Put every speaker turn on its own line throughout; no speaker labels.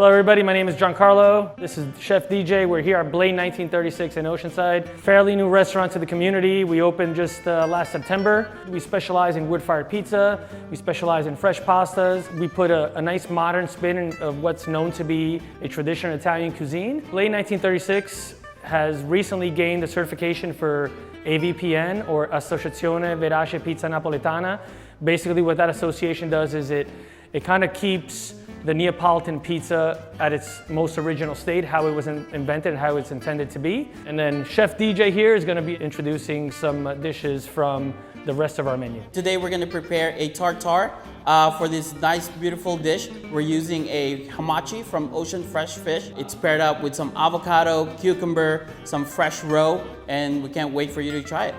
Hello everybody, my name is Giancarlo. This is Chef DJ. We're here at Blade 1936 in Oceanside. Fairly new restaurant to the community. We opened just last September. We specialize in wood-fired pizza. We specialize in fresh pastas. We put a nice modern spin of what's known to be a traditional Italian cuisine. Blade 1936 has recently gained a certification for AVPN, or Associazione Verace Pizza Napoletana. Basically what that association does is it kind of keeps the Neapolitan pizza at its most original state, how it was invented and how it's intended to be. And then Chef DJ here is going to be introducing some dishes from the rest of our menu.
Today we're going to prepare a tartare for this nice beautiful dish. We're using a hamachi from ocean fresh fish. It's paired up with some avocado, cucumber, some fresh roe, and we can't wait for you to try it.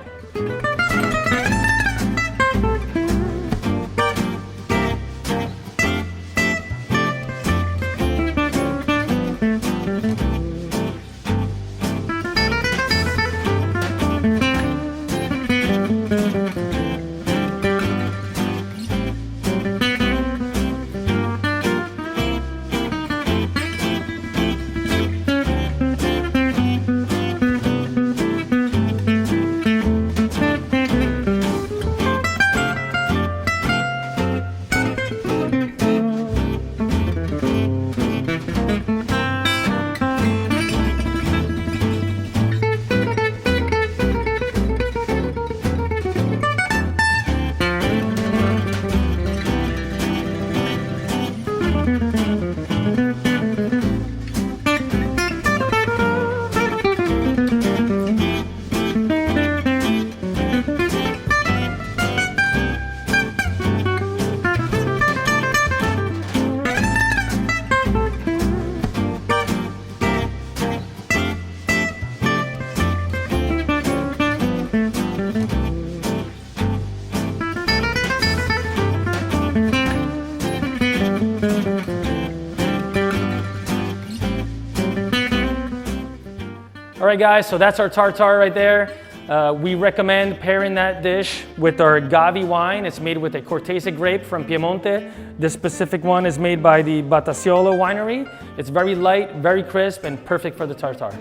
All right guys, so that's our tartare right there. We recommend pairing that dish with our Gavi wine. It's made with a Cortese grape from Piemonte. This specific one is made by the Battasiolo winery. It's very light, very crisp, and perfect for the tartare.